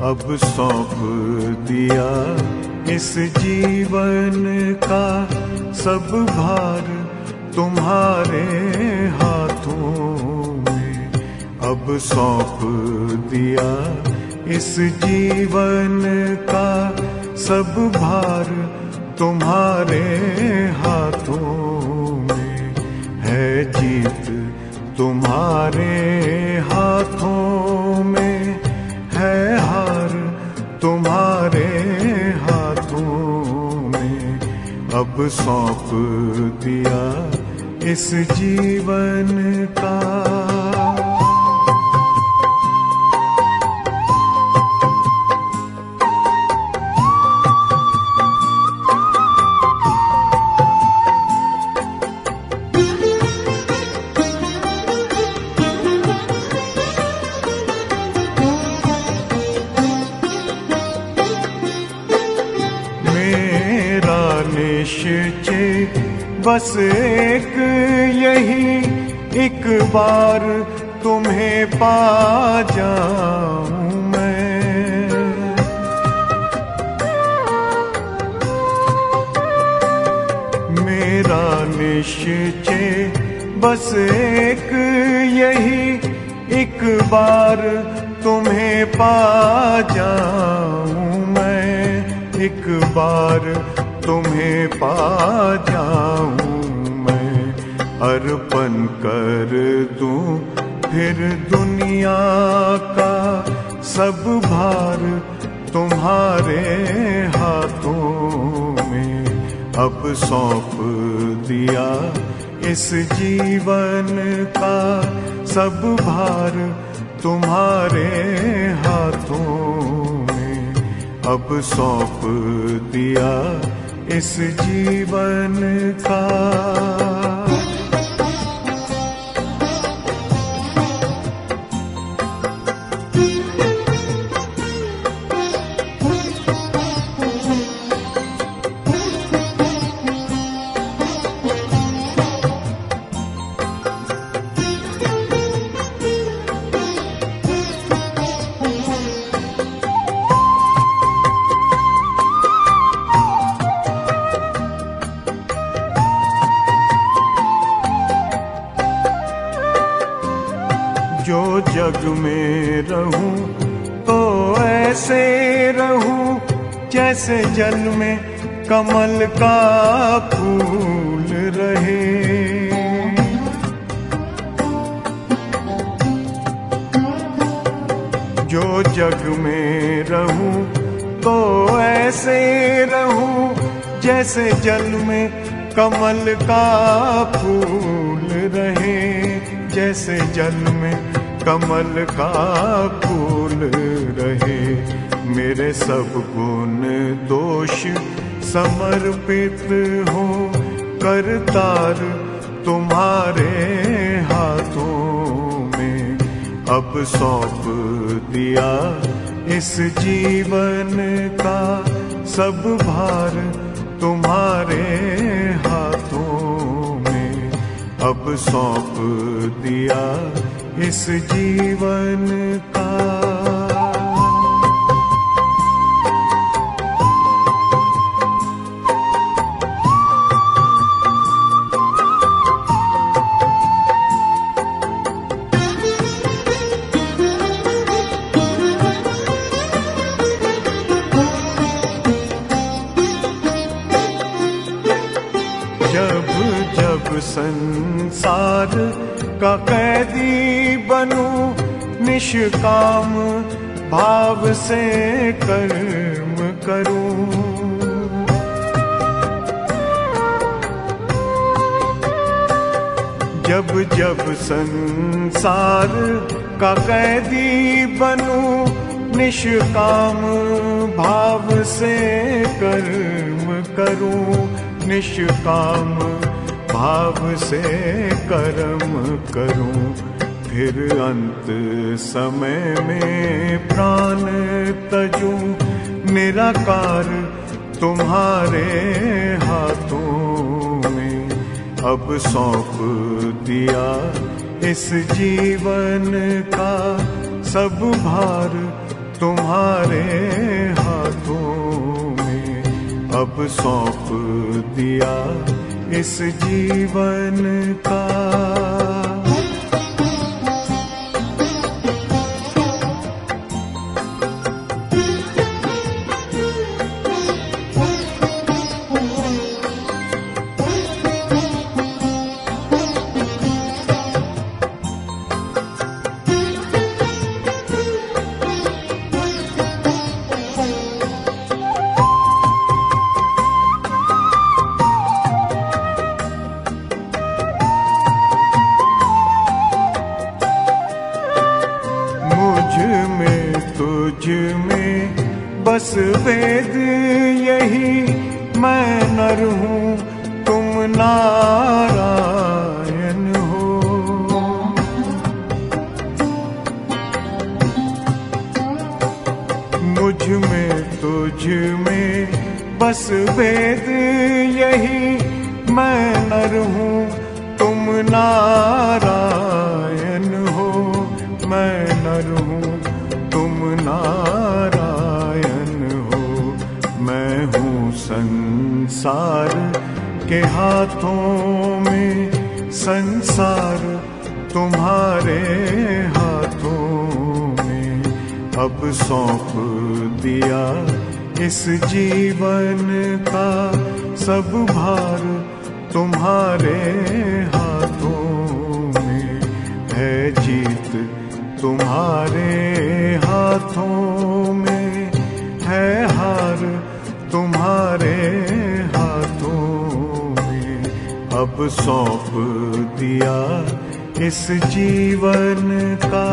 अब सौंप दिया इस जीवन का सब भार तुम्हारे हाथों में। अब सौंप दिया इस जीवन का सब भार तुम्हारे हाथों में। है जीत तुम्हारे हाथों में, है हार तुम्हारे हाथों में। अब सौंप दिया इस जीवन का। निश्चय बस एक यही, एक बार तुम्हें पा जाऊं मैं। मेरा निश्चय बस एक यही, एक बार तुम्हें पा जाऊं मैं। एक बार तुम्हें पा जाऊं मैं। अर्पण कर दूं फिर दुनिया का सब भार तुम्हारे हाथों में। अब सौंप दिया इस जीवन का सब भार तुम्हारे हाथों में। अब सौंप दिया इस जीवन का। जो जग में रहूं तो ऐसे रहूं जैसे जल में कमल का फूल रहे। जो जग में रहूं तो ऐसे रहूं जैसे जल में कमल का फूल रहे। जैसे जल में कमल का फूल रहे। मेरे सब गुण दोष समर्पित हो करतार तुम्हारे हाथों में। अब सौंप दिया इस जीवन का सब भार तुम्हारे हाथों में। अब सौंप दिया इस जीवन का। जब जब संसार का कैदी बनूं, निष्काम भाव से कर्म करूं। जब जब संसार का कैदी बनूं, निष्काम भाव से कर्म करूं। निष्काम भाव से कर्म करूं। फिर अंत समय में प्राण तजूं, निराकार तुम्हारे हाथों में। अब सौंप दिया इस जीवन का सब भार तुम्हारे हाथों में अब सौंप दिया इस जीवन का। तुझ में बस वेद यही, मैं नर हूँ तुम नारायण हो। मुझ में तुझ में बस वेद यही, मैं नर हूँ तुम नारायण हो। मैं नर हूँ तुम नारायण हो। मैं हूँ संसार के हाथों में, संसार तुम्हारे हाथों में अब सौंप दिया इस जीवन का। सब भार तुम्हारे हाथों में है, जीत तुम्हारे हाथों में है, हार तुम्हारे हाथों में अब सौंप दिया इस जीवन का।